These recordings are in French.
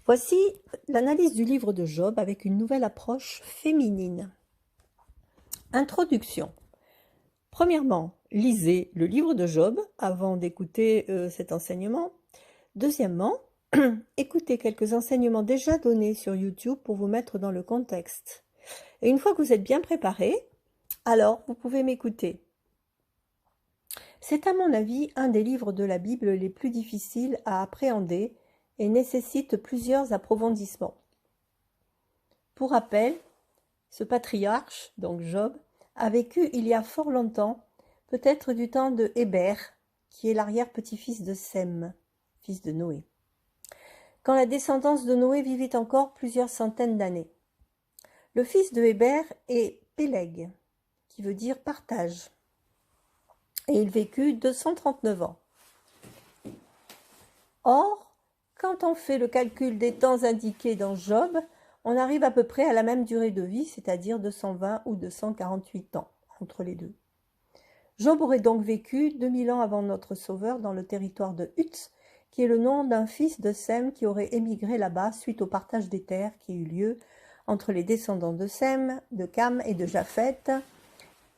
Voici l'analyse du livre de Job avec une nouvelle approche féminine. Introduction. Premièrement, lisez le livre de Job avant d'écouter cet enseignement. Deuxièmement, écoutez quelques enseignements déjà donnés sur YouTube pour vous mettre dans le contexte. Et une fois que vous êtes bien préparé, alors vous pouvez m'écouter. C'est à mon avis un des livres de la Bible les plus difficiles à appréhender et nécessite plusieurs approfondissements. Pour rappel, ce patriarche, donc Job, a vécu il y a fort longtemps, peut-être du temps de Héber, qui est l'arrière-petit-fils de Sem, fils de Noé, quand la descendance de Noé vivait encore plusieurs centaines d'années. Le fils de Héber est Péleg, qui veut dire partage, et il vécut 239 ans. Or, quand on fait le calcul des temps indiqués dans Job, on arrive à peu près à la même durée de vie, c'est-à-dire 220 ou 248 ans entre les deux. Job aurait donc vécu 2000 ans avant notre Sauveur dans le territoire de Uz, qui est le nom d'un fils de Sem qui aurait émigré là-bas suite au partage des terres qui eut lieu entre les descendants de Sem, de Cam et de Japheth,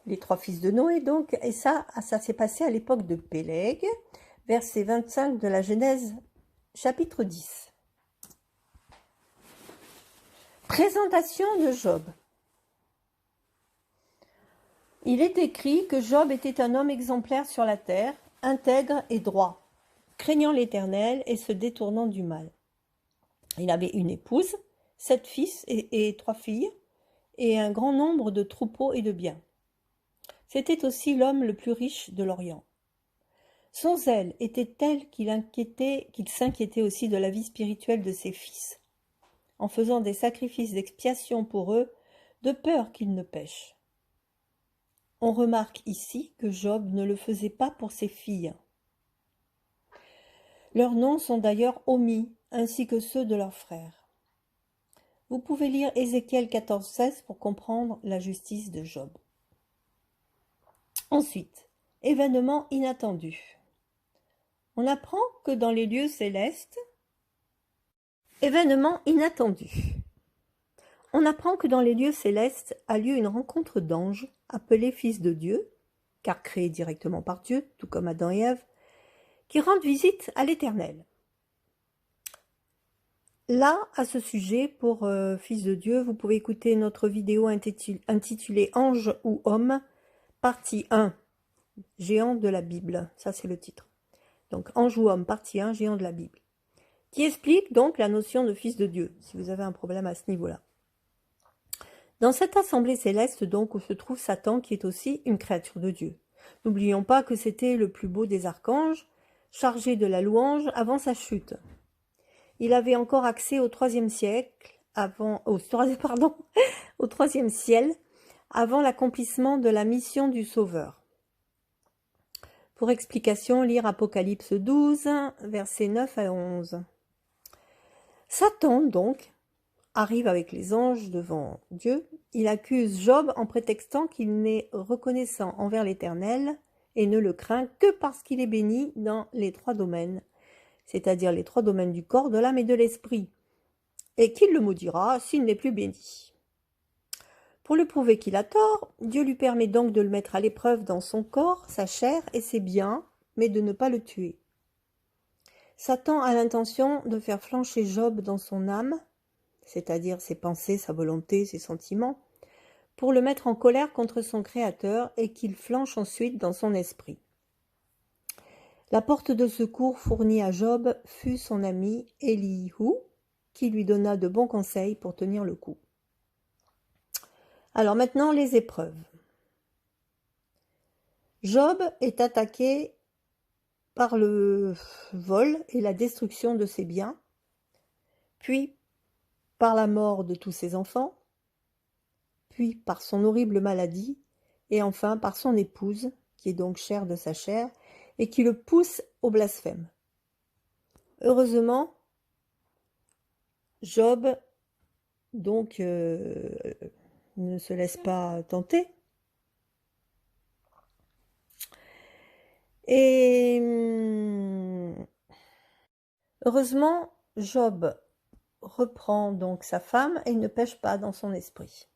les trois fils de Noé donc, et ça s'est passé à l'époque de Péleg, verset 25 de la Genèse, chapitre 10. Présentation de Job. Il est écrit que Job était un homme exemplaire sur la terre, intègre et droit, craignant l'Éternel et se détournant du mal. Il avait une épouse, 7 fils et 3 filles, et un grand nombre de troupeaux et de biens. C'était aussi l'homme le plus riche de l'Orient. Son zèle était tel qu'il s'inquiétait aussi de la vie spirituelle de ses fils, en faisant des sacrifices d'expiation pour eux, de peur qu'ils ne pêchent. On remarque ici que Job ne le faisait pas pour ses filles. Leurs noms sont d'ailleurs omis, ainsi que ceux de leurs frères. Vous pouvez lire Ézéchiel 14,16 pour comprendre la justice de Job. Ensuite, événement inattendu. On apprend que dans les lieux célestes, événement inattendu. On apprend que dans les lieux célestes a lieu une rencontre d'anges, appelés fils de Dieu, car créés directement par Dieu, tout comme Adam et Ève, qui rendent visite à l'Éternel. Là, à ce sujet, pour Fils de Dieu, vous pouvez écouter notre vidéo intitulée « Ange ou homme », partie 1, Géant de la Bible. Ça, c'est le titre. Donc, Ange ou homme, partie 1, Géant de la Bible. Qui explique donc la notion de Fils de Dieu, si vous avez un problème à ce niveau-là. Dans cette assemblée céleste, donc, où se trouve Satan, qui est aussi une créature de Dieu. N'oublions pas que c'était le plus beau des archanges, chargé de la louange avant sa chute. Il avait encore accès au troisième siècle, au troisième ciel, avant l'accomplissement de la mission du Sauveur. Pour explication, lire Apocalypse 12, versets 9 à 11. Satan, donc, arrive avec les anges devant Dieu. Il accuse Job en prétextant qu'il n'est reconnaissant envers l'Éternel et ne le craint que parce qu'il est béni dans les 3 domaines, c'est-à-dire les 3 domaines du corps, de l'âme et de l'esprit, et qu'il le maudira s'il n'est plus béni. Pour le prouver qu'il a tort, Dieu lui permet donc de le mettre à l'épreuve dans son corps, sa chair et ses biens, mais de ne pas le tuer. Satan a l'intention de faire flancher Job dans son âme, c'est-à-dire ses pensées, sa volonté, ses sentiments, pour le mettre en colère contre son Créateur et qu'il flanche ensuite dans son esprit. La porte de secours fournie à Job fut son ami Elihu, qui lui donna de bons conseils pour tenir le coup. Alors maintenant, les épreuves. Job est attaqué par le vol et la destruction de ses biens, puis par la mort de tous ses enfants, puis par son horrible maladie, et enfin par son épouse, qui est donc chair de sa chair, et qui le pousse au blasphème. Heureusement, Job donc ne se laisse pas tenter. Et heureusement, Job reprend donc sa femme et il ne pêche pas dans son esprit.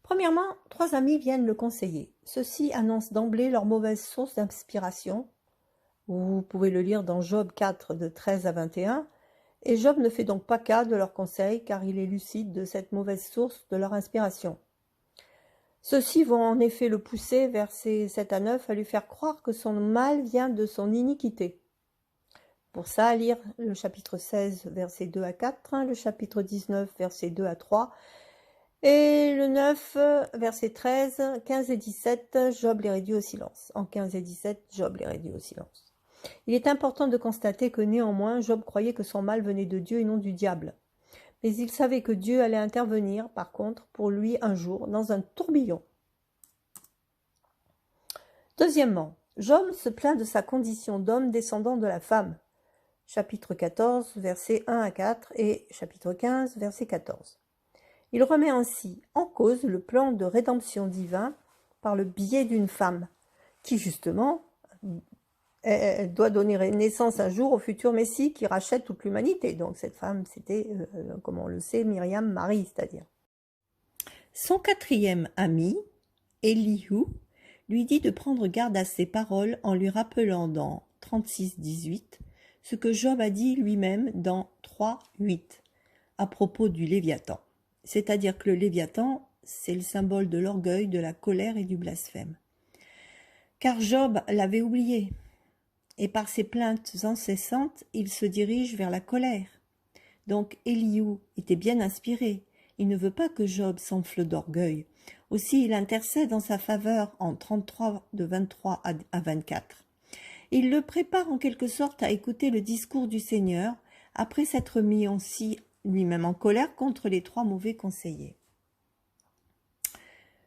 Premièrement, 3 amis viennent le conseiller. Ceux-ci annoncent d'emblée leur mauvaise source d'inspiration. Vous pouvez le lire dans Job 4, de 13 à 21. Et Job ne fait donc pas cas de leurs conseils, car il est lucide de cette mauvaise source de leur inspiration. Ceux-ci vont en effet le pousser, versets 7 à 9, à lui faire croire que son mal vient de son iniquité. Pour ça, lire le chapitre 16, versets 2 à 4, le chapitre 19, versets 2 à 3, et le 9, verset 13, 15 et 17, Job les réduit au silence. En 15 et 17, Job les réduit au silence. Il est important de constater que néanmoins, Job croyait que son mal venait de Dieu et non du diable. Mais il savait que Dieu allait intervenir, par contre, pour lui un jour, dans un tourbillon. Deuxièmement, Job se plaint de sa condition d'homme descendant de la femme. Chapitre 14, versets 1 à 4 et chapitre 15, verset 14. Il remet ainsi en cause le plan de rédemption divin par le biais d'une femme, qui justement elle doit donner naissance un jour au futur Messie qui rachète toute l'humanité. Donc cette femme, c'était, comme on le sait, Myriam, Marie, c'est-à-dire. Son 4e ami, Elihu, lui dit de prendre garde à ses paroles en lui rappelant dans 36-18 ce que Job a dit lui-même dans 3-8 à propos du Léviathan. C'est-à-dire que le Léviathan, c'est le symbole de l'orgueil, de la colère et du blasphème. Car Job l'avait oublié. Et par ses plaintes incessantes, il se dirige vers la colère. Donc Elihu était bien inspiré. Il ne veut pas que Job s'enfle d'orgueil. Aussi, il intercède en sa faveur en 33, de 23 à 24. Il le prépare en quelque sorte à écouter le discours du Seigneur, après s'être mis aussi lui-même en colère contre les 3 mauvais conseillers.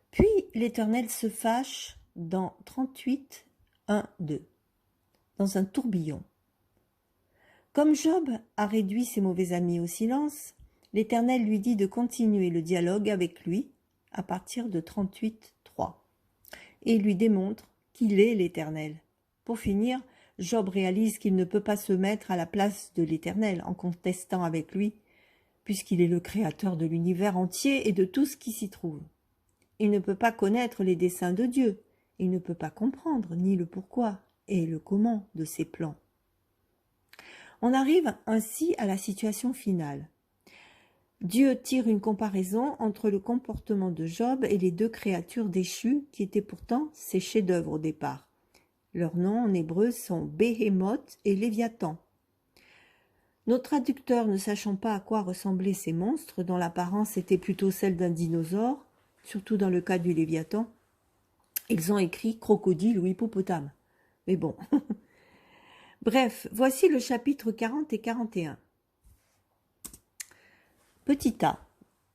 Puis l'Éternel se fâche dans 38, 1, 2. Dans un tourbillon. Comme Job a réduit ses mauvais amis au silence, l'Éternel lui dit de continuer le dialogue avec lui à partir de 38.3 et lui démontre qu'il est l'Éternel. Pour finir, Job réalise qu'il ne peut pas se mettre à la place de l'Éternel en contestant avec lui, puisqu'il est le créateur de l'univers entier et de tout ce qui s'y trouve. Il ne peut pas connaître les desseins de Dieu, il ne peut pas comprendre ni le pourquoi et le comment de ses plans. On arrive ainsi à la situation finale. Dieu tire une comparaison entre le comportement de Job et les 2 créatures déchues qui étaient pourtant ses chefs-d'œuvre au départ. Leurs noms en hébreu sont Béhémoth et Léviathan. Nos traducteurs, ne sachant pas à quoi ressemblaient ces monstres, dont l'apparence était plutôt celle d'un dinosaure, surtout dans le cas du Léviathan, ils ont écrit crocodile ou hippopotame. Mais bon. Bref, voici le chapitre 40 et 41. Petit a.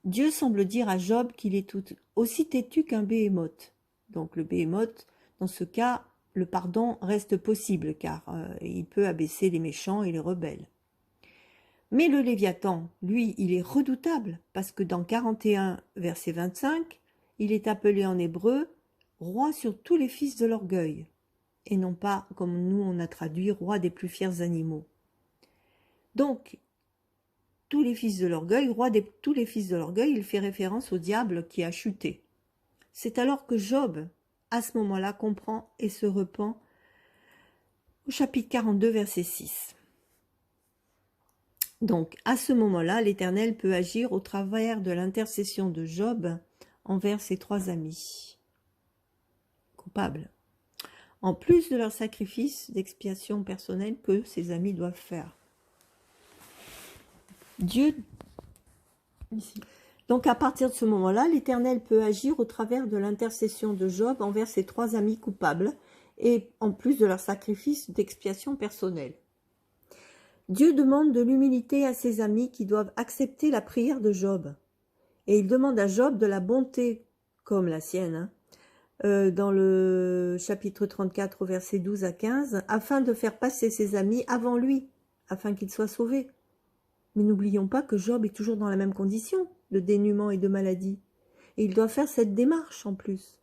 Dieu semble dire à Job qu'il est tout aussi têtu qu'un béhémoth. Donc le béhémoth, dans ce cas, le pardon reste possible car il peut abaisser les méchants et les rebelles. Mais le Léviathan, lui, il est redoutable parce que dans 41, verset 25, il est appelé en hébreu « roi sur tous les fils de l'orgueil » et non pas, comme nous on a traduit, roi des plus fiers animaux. Donc, tous les fils de l'orgueil, roi de tous les fils de l'orgueil, il fait référence au diable qui a chuté. C'est alors que Job, à ce moment-là, comprend et se repent au chapitre 42, verset 6. Donc, à ce moment-là, l'Éternel peut agir au travers de l'intercession de Job envers ses 3 amis coupables, en plus de leur sacrifice d'expiation personnelle que ses amis doivent faire. Dieu, donc à partir de ce moment-là, l'Éternel peut agir au travers de l'intercession de Job envers ses 3 amis coupables, et en plus de leur sacrifice d'expiation personnelle. Dieu demande de l'humilité à ses amis qui doivent accepter la prière de Job. Et il demande à Job de la bonté, comme la sienne, dans le chapitre 34, versets 12 à 15, afin de faire passer ses amis avant lui, afin qu'il soit sauvé. Mais n'oublions pas que Job est toujours dans la même condition de dénuement et de maladie. Et il doit faire cette démarche en plus.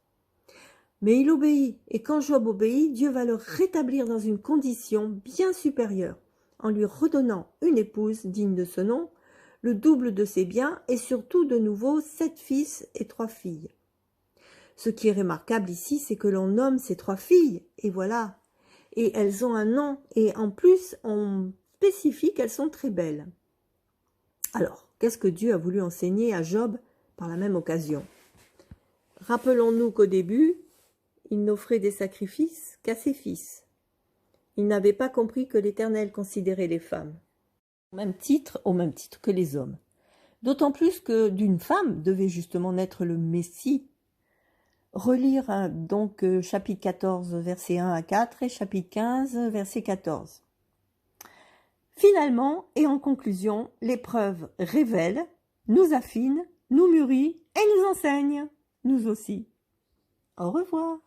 Mais il obéit. Et quand Job obéit, Dieu va le rétablir dans une condition bien supérieure. en lui redonnant une épouse digne de ce nom, le double de ses biens et surtout de nouveau 7 fils et 3 filles. Ce qui est remarquable ici, c'est que l'on nomme ces 3 filles, et voilà. Et elles ont un nom, et en plus, on spécifie qu'elles sont très belles. Alors, qu'est-ce que Dieu a voulu enseigner à Job par la même occasion? Rappelons-nous qu'au début, il n'offrait des sacrifices qu'à ses fils. Il n'avait pas compris que l'Éternel considérait les femmes au même titre que les hommes. D'autant plus que d'une femme devait justement naître le Messie. Relire donc chapitre 14, versets 1 à 4 et chapitre 15, verset 14. Finalement, et en conclusion, l'épreuve révèle, nous affine, nous mûrit et nous enseigne, nous aussi. Au revoir.